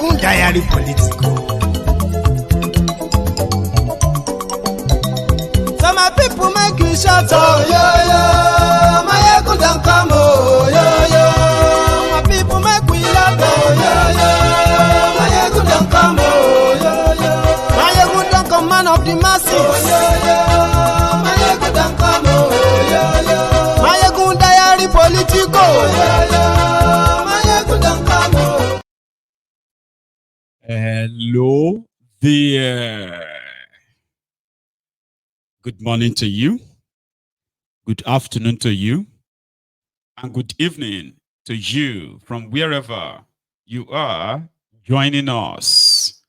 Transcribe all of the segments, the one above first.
Mayegun diary political. So my people make you shout, oh yo yo, Mayegun don't come, oh yo yo. My people make we love, oh yo yo, Mayegun don't come, oh yo yo. Mayegun don't come, man of the masses, oh yo yo. Mayegun don't come, oh yo yo. Mayegun diary political, oh yo yo. Mayegun don't come, oh. Hello there. Good morning to you. Good afternoon to you. And good evening to you from wherever you are joining us.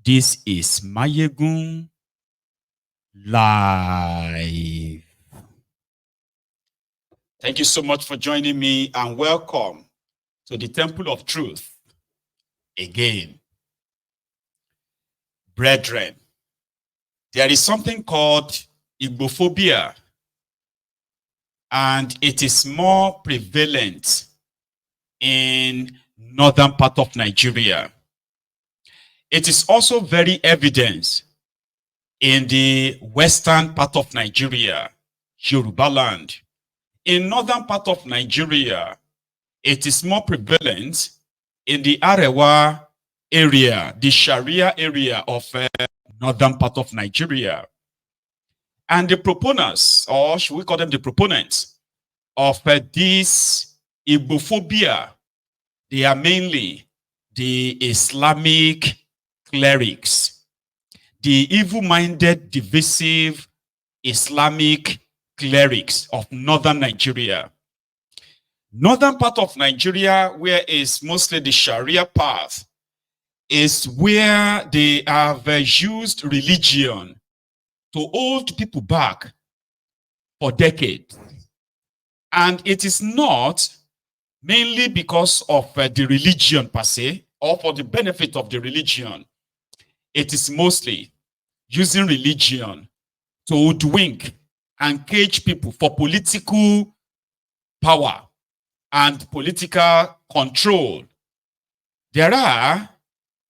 This is Mayegun Live. Thank you so much for joining me and welcome to the Temple of Truth again. Brethren, there is something called Igbophobia, and it is more prevalent in northern part of Nigeria. It is also very evident in the western part of Nigeria, Yoruba land. In northern part of Nigeria, it is more prevalent in the Arewa area, the Sharia area of northern part of Nigeria. And the proponents, or should we call them the proponents of this Igbophobia, they are mainly the Islamic clerics, the evil-minded, divisive Islamic clerics of northern Nigeria. Northern part of Nigeria, where is mostly the Sharia path, is where they have used religion to hold people back for decades. And it is not mainly because of the religion per se, or for the benefit of the religion. It is mostly using religion to hoodwink and cage people for political power and political control. There are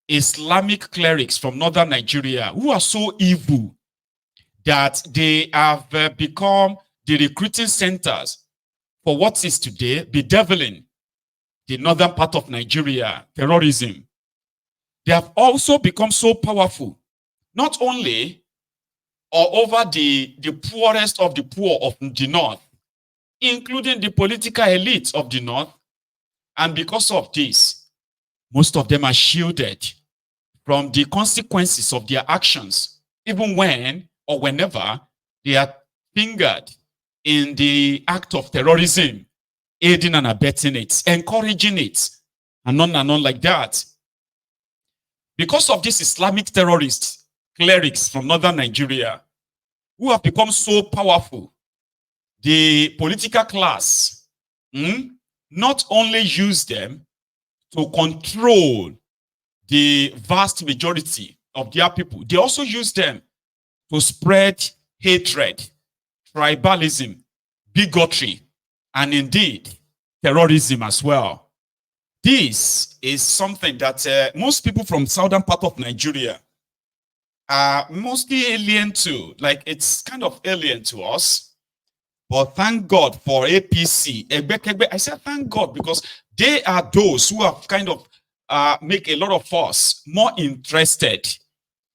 Islamic clerics from northern Nigeria who are so evil that they have become the recruiting centers for what is today bedeviling the northern part of Nigeria, terrorism. They have also become so powerful, not only or over the poorest of the poor of the north, including the political elites of the north. And because of this, most of them are shielded from the consequences of their actions, even when or whenever they are fingered in the act of terrorism, aiding and abetting it, encouraging it, and on like that. Because of these Islamic terrorists, clerics from northern Nigeria, who have become so powerful, the political class not only use them to control the vast majority of their people, they also use them to spread hatred, tribalism, bigotry, and indeed terrorism as well. This is something that most people from southern part of Nigeria are mostly alien to. Like, it's kind of alien to us. But thank God for APC. I said thank God because they are those who have kind of make a lot of us more interested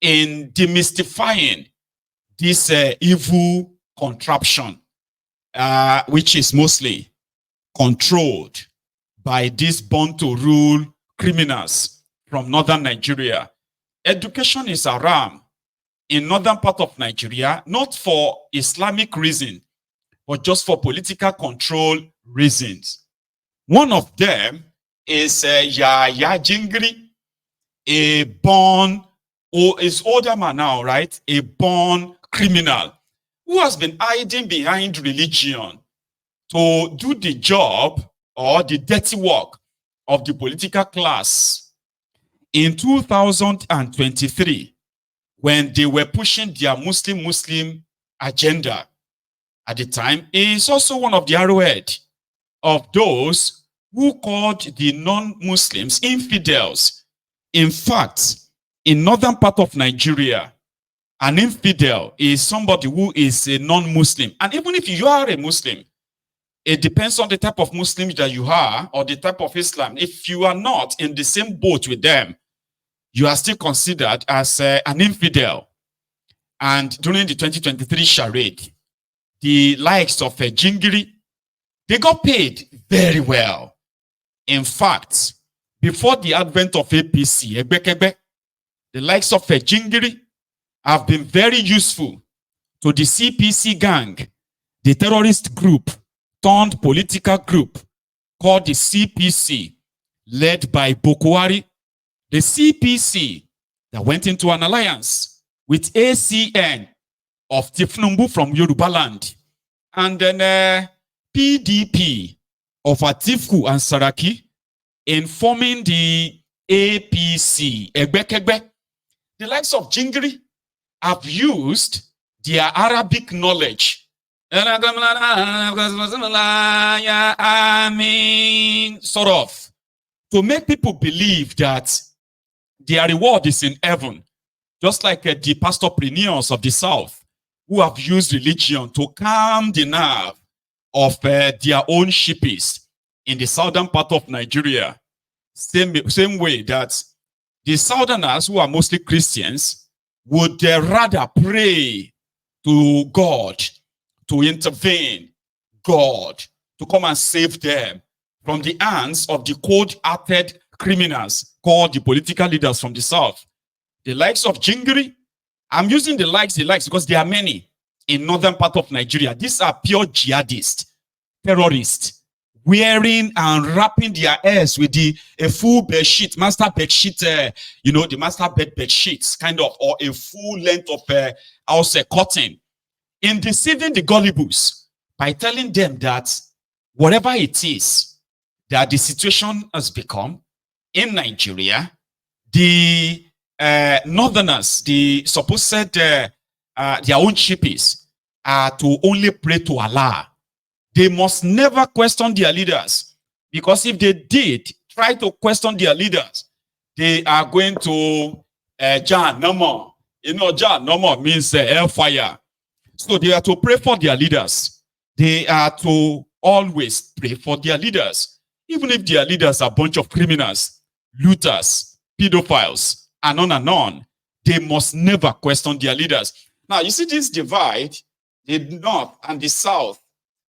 in demystifying this evil contraption, which is mostly controlled by these born-to-rule criminals from northern Nigeria. Education is haram in northern part of Nigeria, not for Islamic reason, but just for political control reasons. One of them is Yaya Jingri, a born, or is older man now, right? A born criminal who has been hiding behind religion to do the job or the dirty work of the political class. In 2023, when they were pushing their Muslim agenda at the time, he is also one of the arrowhead of those who called the non-Muslims infidels In fact, in northern part of Nigeria, an infidel is somebody who is a non-Muslim. And even if you are a Muslim, it depends on the type of Muslim that you are or the type of Islam. If you are not in the same boat with them, you are still considered as an infidel. And during the 2023 charade, the likes of Jingiri, they got paid very well. In fact, before the advent of APC, Egbekegbe, the likes of Jingiri have been very useful to the CPC gang, the terrorist group turned political group called the CPC, led by Bokwari. The CPC that went into an alliance with ACN of Tifnumbu from Yorubaland, and then PDP of Atiku and Saraki in forming the APC, Egbekegbe. The likes of Jingiri have used their Arabic knowledge sort of to make people believe that their reward is in heaven, just like the pastorpreneurs of the South who have used religion to calm the nerve of their own shippies in the southern part of Nigeria. Same way that the Southerners, who are mostly Christians, would rather pray to God to intervene, God to come and save them from the hands of the cold-hearted criminals called the political leaders from the South. The likes of Jingiri, I'm using the likes because there are many in northern part of Nigeria. These are pure jihadists, terrorists, wearing and wrapping their hairs with a full bed sheet, master bed sheet, the master bed sheets, kind of, or a full length of house curtain, in deceiving the gullibles by telling them that whatever it is that the situation has become in Nigeria, the northerners, the supposed their own chippies, are to only pray to Allah. They must never question their leaders, because if they did try to question their leaders, they are going to Jahannama. Jahannama means hellfire. So they are to pray for their leaders. They are to always pray for their leaders, even if their leaders are a bunch of criminals, looters, pedophiles, and on and on. They must never question their leaders. Now, you see this divide, the North and the South.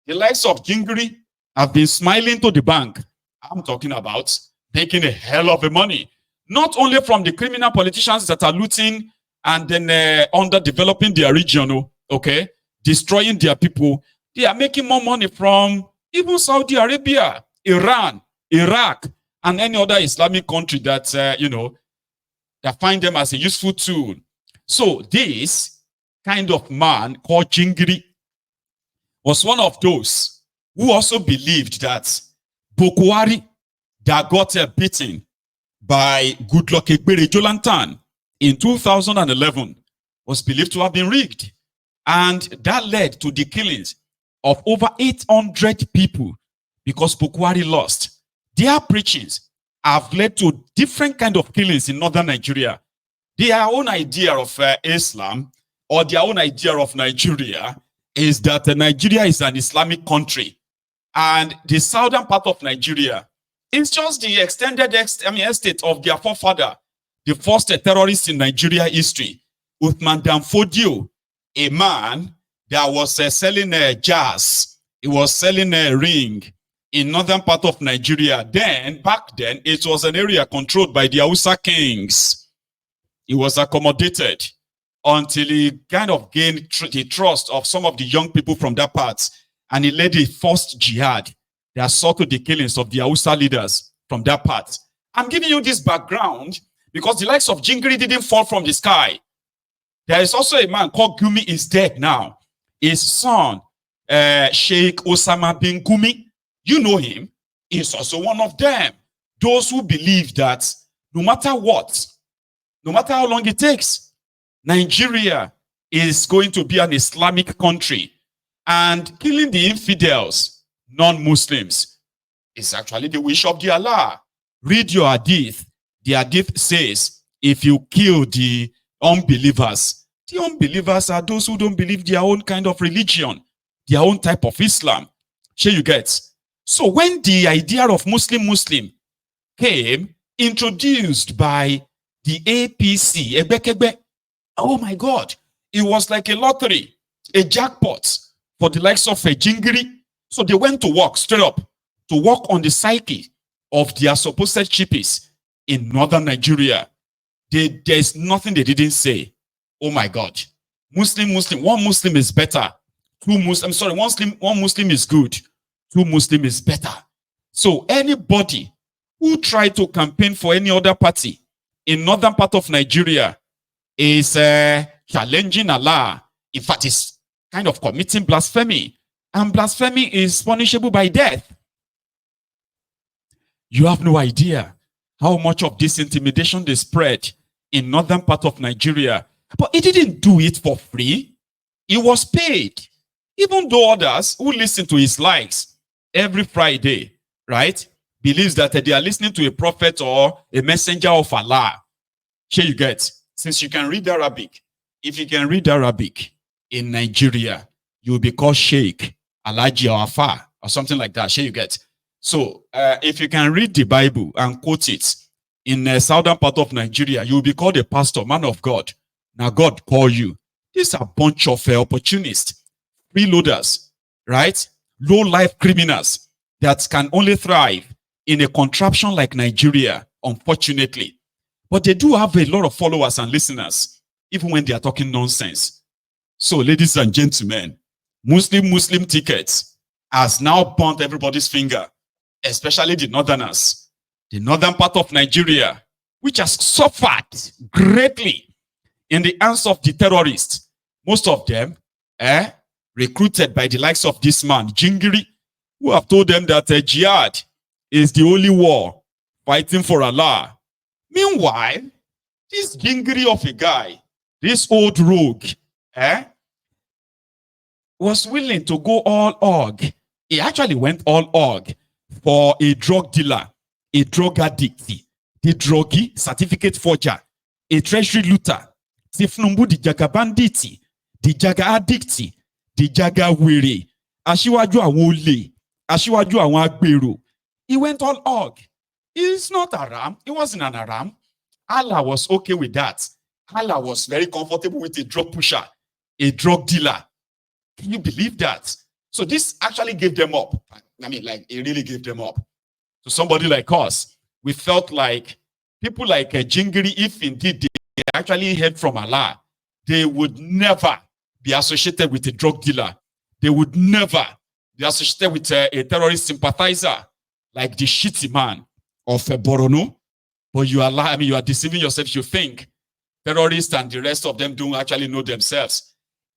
The likes of Jingiri have been smiling to the bank. I'm talking about taking a hell of a money, not only from the criminal politicians that are looting and then underdeveloping their region, okay, destroying their people. They are making more money from even Saudi Arabia, Iran, Iraq, and any other Islamic country that, that find them as a useful tool. So this kind of man called Jingiri was one of those who also believed that Bokwari, that got beaten by Goodluck Egbere Jolantan in 2011, was believed to have been rigged. And that led to the killings of over 800 people because Bokwari lost. Their preachings have led to different kind of killings in northern Nigeria. Their own idea of Islam, or their own idea of Nigeria, is that Nigeria is an Islamic country, and the southern part of Nigeria is just the extended estate of their forefather, the first terrorist in Nigeria history, Uthman Dan Fodio, a man that was selling jazz. He was selling a ring in northern part of Nigeria. Back then, it was an area controlled by the Hausa kings. He was accommodated until he kind of gained the trust of some of the young people from that part. And he led the first jihad that saw to the killings of the Hausa leaders from that part. I'm giving you this background because the likes of Jingiri didn't fall from the sky. There is also a man called Gumi, is dead now. His son, Sheikh Osama bin Gumi, you know him, is also one of them. Those who believe that no matter what, no matter how long it takes, Nigeria is going to be an Islamic country, and killing the infidels, non-Muslims, is actually the wish of the Allah. Read your hadith. The hadith says, if you kill the unbelievers are those who don't believe their own kind of religion, their own type of Islam. Sure you get. So when the idea of Muslim came, introduced by the APC, Ebekebe, oh my God, it was like a lottery, a jackpot for the likes of a Jingiri. So they went to work straight up, to work on the psyche of their supposed chippies in northern Nigeria. There's nothing they didn't say. Oh my God. Muslim, one Muslim is better. One Muslim is good. Two Muslim is better. So anybody who tried to campaign for any other party in northern part of Nigeria is challenging Allah. In fact, it's kind of committing blasphemy. And blasphemy is punishable by death. You have no idea how much of this intimidation they spread in northern part of Nigeria. But he didn't do it for free. He was paid. Even though others who listen to his likes every Friday, right, believes that they are listening to a prophet or a messenger of Allah. Here you get. Since you can read Arabic, if you can read Arabic in Nigeria, you will be called Sheikh, Alaji or Afar, or something like that. Here you get. So if you can read the Bible and quote it in the southern part of Nigeria, you will be called a pastor, man of God. Now God call you. These are a bunch of opportunists, freeloaders, right? Low-life criminals that can only thrive in a contraption like Nigeria, unfortunately. But they do have a lot of followers and listeners, even when they are talking nonsense. So, ladies and gentlemen, Muslim tickets has now burnt everybody's finger, especially the northerners. The northern part of Nigeria, which has suffered greatly in the hands of the terrorists. Most of them recruited by the likes of this man, Jingiri, who have told them that jihad is the only war fighting for Allah. Meanwhile, this Jingiri of a guy, this old rogue, was willing to go all org. He actually went all org for a drug dealer, a drug addict, the druggie, certificate forger, a treasury looter, Tifnumbu the jaga banditi, the jaga addicti, the jaga were, Ashiwaju awole, Ashiwaju awagberu. He went all org. It's not Aram. It wasn't an Aram. Allah was okay with that. Allah was very comfortable with a drug pusher, a drug dealer. Can you believe that? So this actually gave them up. I mean, like, it really gave them up. So somebody like us, we felt like people like Jingiri, if indeed they actually heard from Allah, they would never be associated with a drug dealer. They would never be associated with a terrorist sympathizer like the shitty man of Borono. But you are you are deceiving yourself. You think terrorists and the rest of them don't actually know themselves.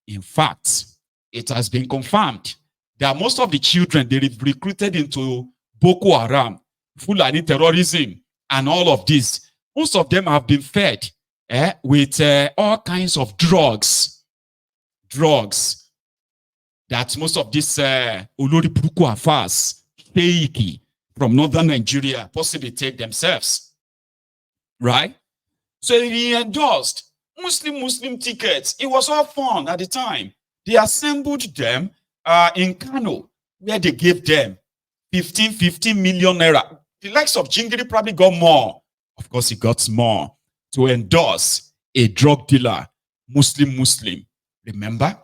In fact, it has been confirmed that most of the children they recruited into Boko Haram, Fulani terrorism, and all of this, most of them have been fed with all kinds of drugs that most of these Olori Puruku Afas, Sheikh from northern Nigeria possibly take themselves. Right? So he endorsed Muslim tickets. It was all fun at the time. They assembled them in Kano, where they gave them 15 million naira. The likes of Jingiri probably got more. Of course, he got more to endorse a drug dealer, Muslim. Remember?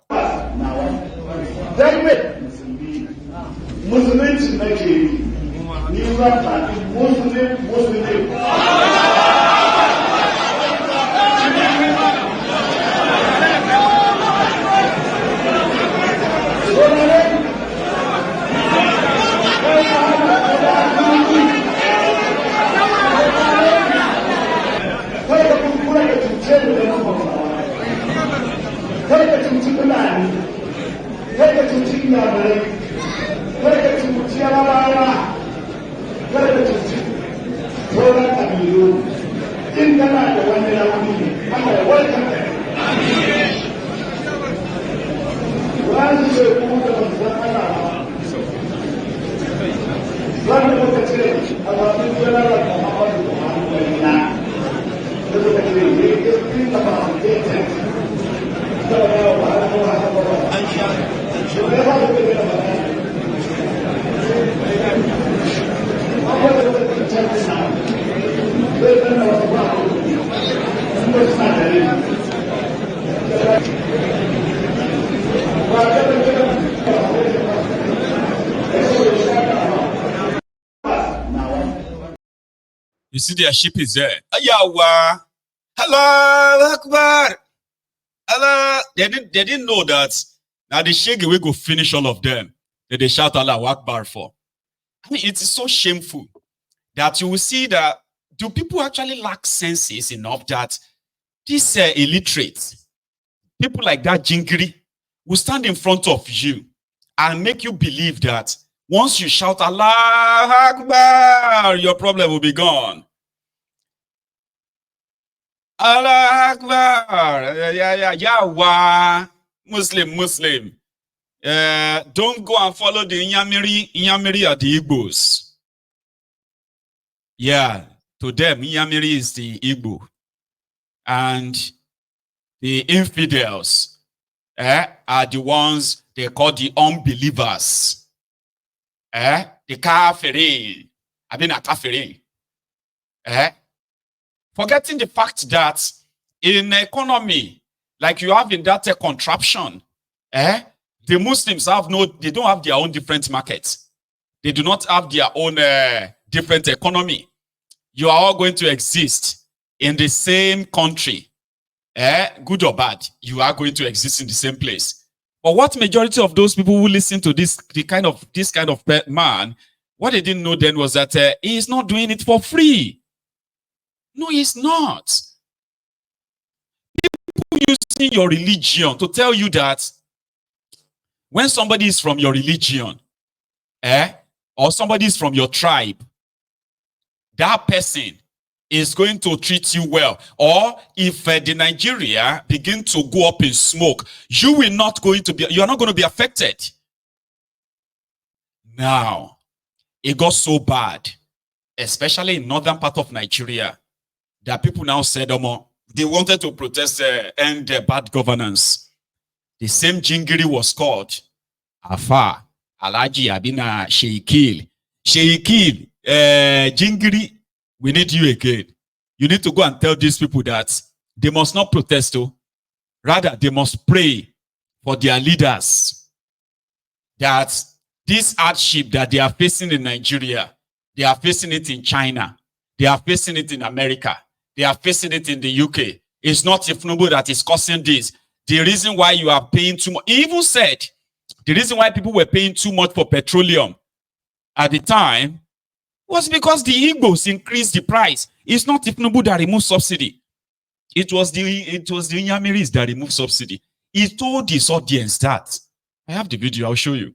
Wani lokaci a wasu You see their sheep is there. Ayawa. Allah Akbar. Allah. They didn't know that now the Sheikh will go finish all of them. That they shout Allah Akbar for. I mean, it is so shameful that you will see that do people actually lack senses enough that these illiterates, people like that Jingiri, will stand in front of you and make you believe that once you shout Allah Akbar, your problem will be gone. Allah Akbar. Yeah. Muslim. Don't go and follow the Inyamiri are the Igbos. Yeah, to them, Inyamiri is the Igbo. And the infidels are the ones they call the unbelievers. The kafirin. I've been a kafirin. Forgetting the fact that in economy, like you have in that contraption, the Muslims they don't have their own different markets. They do not have their own different economy. You are all going to exist in the same country. Good or bad, you are going to exist in the same place. But what majority of those people who listen to this kind of man, what they didn't know then was that he is not doing it for free. No, he's not. People using your religion to tell you that when somebody is from your religion, or somebody is from your tribe, that person is going to treat you well. Or if the Nigeria begin to go up in smoke, you are not going to be affected. Now, it got so bad, especially in northern part of Nigeria, that people now said, they wanted to protest end bad governance. The same Jingiri was called Afa, Alaji Abina Sheikh. Sheikh, Jingiri, we need you again. You need to go and tell these people that they must not protest, rather they must pray for their leaders. That this hardship that they are facing in Nigeria, they are facing it in China, they are facing it in America, they are facing it in the UK. It's not Ifnubu that is causing this. The reason why you are paying too much, he even said, the reason why people were paying too much for petroleum at the time was because the Igbos increased the price. It's not Ifnubu that removed subsidy. It was the Inyamiris that removed subsidy. He told his audience that. I have the video, I'll show you.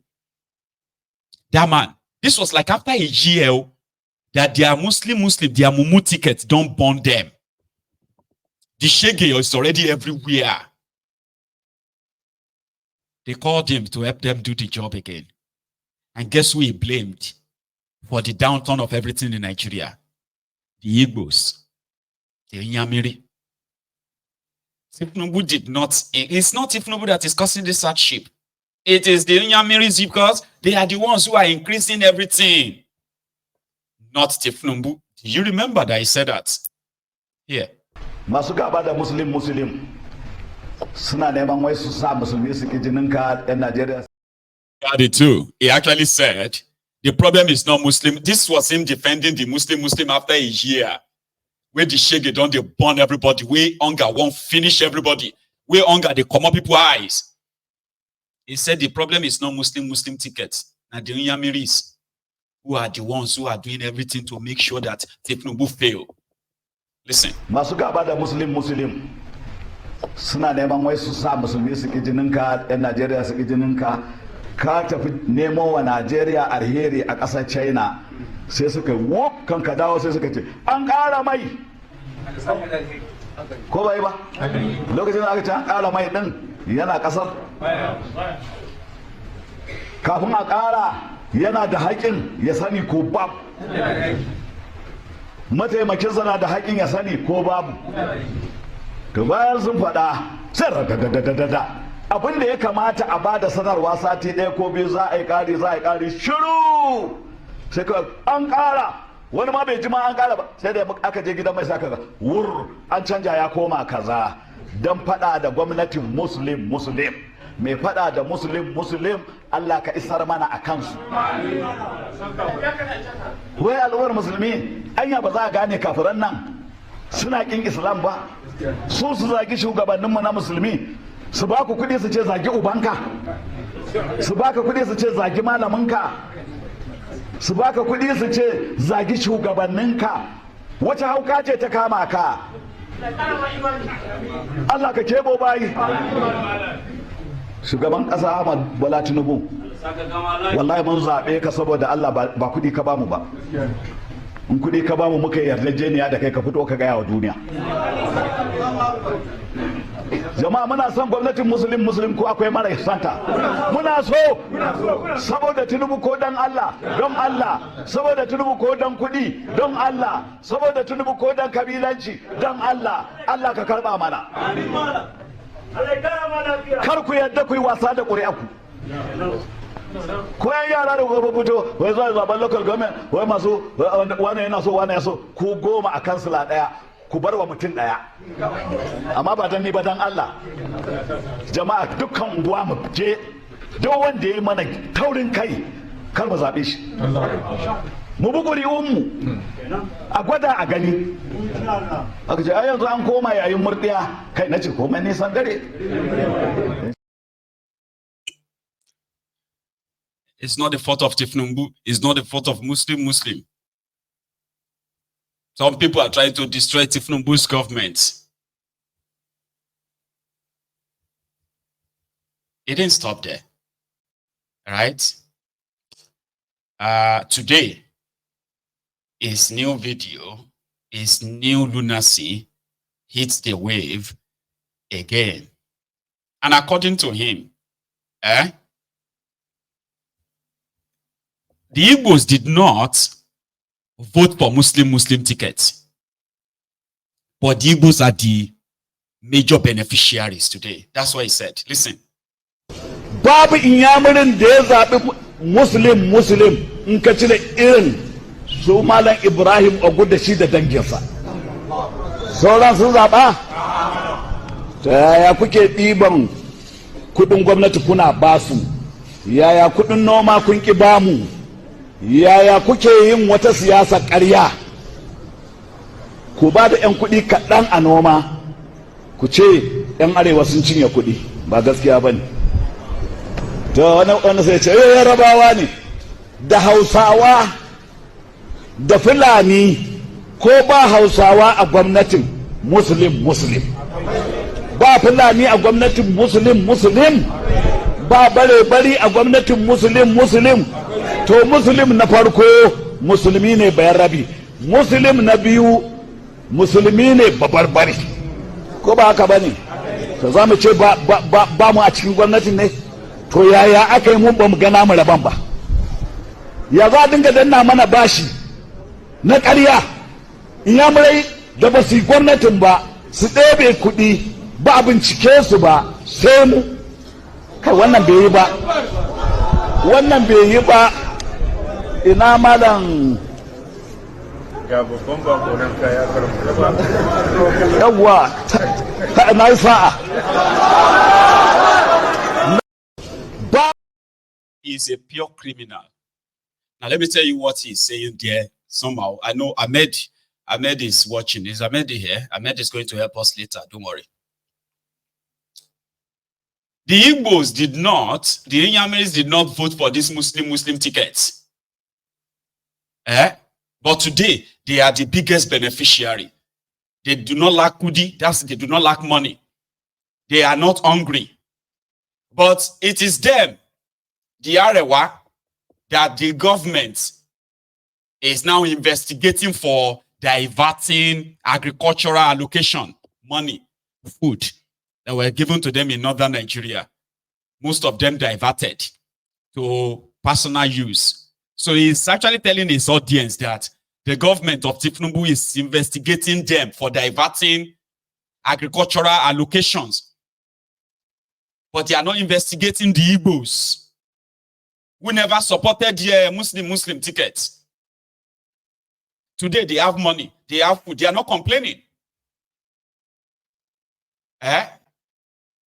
That man, this was like after a year that their Muslim, their Mumu tickets don't burn them. The Sheikh is already everywhere. They called him to help them do the job again. And guess who he blamed for the downturn of everything in Nigeria? The Igbos. The Inyamiri. Ifnubu did not. It's not Ifnubu that is causing this hardship. It is the Inyamiris because they are the ones who are increasing everything. Not Ifnubu. Do you remember that I said that? Here. Masuka bada Muslim. Suna neman wai su sa musulmi su kijininka yan Najeriya. Got it too. He actually said the problem is not Muslim. This was him defending the Muslim after a year. Where the Sheikh don't they burn everybody. Where hunger won't finish everybody. Where hunger they come up people's eyes. He said the problem is not Muslim tickets. And the Inyamiris who are the ones who are doing everything to make sure that Tinubu fail. Listen. Masu gaba da Muslim. Suna neman wai su sa musulmi su kijininka yan Najeriya su kijininka. Ka tafi nemo wa Najeriya alheri a ƙasar China. Sai suka wop kan ka dawo sai suka ce an ƙara mai. Ko bai ba? Lokacin da aka ce an ƙara mai din yana ƙasar. Kafin a ƙara yana da haƙin ya sani ko babu. Mataimakinsa na da haƙin ya sani ko babu. To bayan sun faɗa sai radadadadada abin da ya kamata a bada sanarwa sati ɗaya ko biyu za a yi ƙari shiru sai ka an ƙara wani ma bai ji ma an kara ba sai da aka je gidan mai saka ga wur an canja ya koma kaza dan fada da gwamnatin muslim mai fada da muslim Allah ka isar mana a kansu. Wai al'ummar musulmi anya ba za a gane kafiran nan suna kin islam ba, su zagi shugabanninmu na musulmi, su ba ku kudi su ce zagi ubanka, su ba ka kudi su ce zagi malaminka, su ba ka kudi su ce zagi shugabanninka. Wace hauka ce ta kama ka? Allah ka kebo bayi. Shugaban ƙasa Ahmad Bola Tinubu, wallahi mun zaɓe ka saboda Allah ba kuɗi ka bamu ba. In kuɗi ka bamu muka yarjejeniya da kai ka fito ka gaya wa duniya. Jama'a muna son gwamnatin muslim ko akwai mara santa? Muna so saboda Tinubu ko dan Allah, don Allah, saboda Tinubu ko dan kuɗi, don Allah, saboda Tinubu ko dan kabilanci, don Allah, Allah ka karɓa mana. Kar ku yadda ku yi wasa da ƙuri'arku. Ko yan yara da gobe fito wai zuwa zaben local government wai masu wani yana so wani ya so, ku 10 a kansila ɗaya ku bar wa mutum ɗaya, amma ba dan ni ba dan Allah. Jama'a dukkan unguwa mu je, duk wanda ya yi mana taurin kai kar mu zaɓe shi, mu bi ƙuri'unmu a gwada a gani. Aka ce ai yanzu an koma yayin murɗiya, kai na ce komai nisan dare. It's not the fault of Tinubu. It's not the fault of Muslim. Some people are trying to destroy Tinubu's government. It didn't stop there. All right? Today, his new video, his new lunacy hits the wave again. And according to him, the Igbos did not vote for Muslim tickets, but the Igbos are the major beneficiaries today. That's what he said. Listen. Babu inyamurin da ya zaɓi Muslim in ka cire irin su Malam Ibrahim Ogu da shi da danginsa. Sauran sun zaɓa? Ta yaya kuke ɗiban kuɗin gwamnati kuna basu? Yaya kuɗin noma kun ƙi bamu? Yaya kuke yin wata siyasa ƙarya? Ku ba da 'yan kuɗi kaɗan a noma, ku ce 'yan arewa sun cinye kuɗi, ba gaskiya ba ne. To wani sai ce yarabawa ne da hausawa da fulani, ko ba hausawa a gwamnatin muslim ba fulani a gwamnatin muslim ba bare-bari a gwamnatin muslim. To muslim na farko musulmi ne bayan rabi, muslim na biyu musulmi ne babarbari, ko ba haka ba ne? To za mu ce ba mu a cikin gwamnatin ne? To yaya aka yi mun ba mu gana mu rabon ba? Ya za a dinga danna mana bashi na ƙarya, inyamurai da ba su yi gwamnatin ba su ɗebe kuɗi ba a bincike su ba sai mu. Kai wannan bai yi ba, wannan bai yi ba. Ina malam ya babban bakonan kaya karmu yawwa na yi sa'a. He's a pure criminal. Now let me tell you what he's saying there somehow. I know Ahmed is watching. Is Ahmed here? Ahmed is going to help us later. Don't worry. The Igbos did not, the Inyamis did not vote for this Muslim tickets. But today, they are the biggest beneficiary. They do not lack kudi, they do not lack money. They are not hungry. But it is them, the Arewa, that the government is now investigating for diverting agricultural allocation, money, food that were given to them in northern Nigeria. Most of them diverted to personal use. So he's actually telling his audience that the government of Tinubu is investigating them for diverting agricultural allocations. But they are not investigating the Igbos, who never supported the Muslim tickets. Today they have money, they have food, they are not complaining.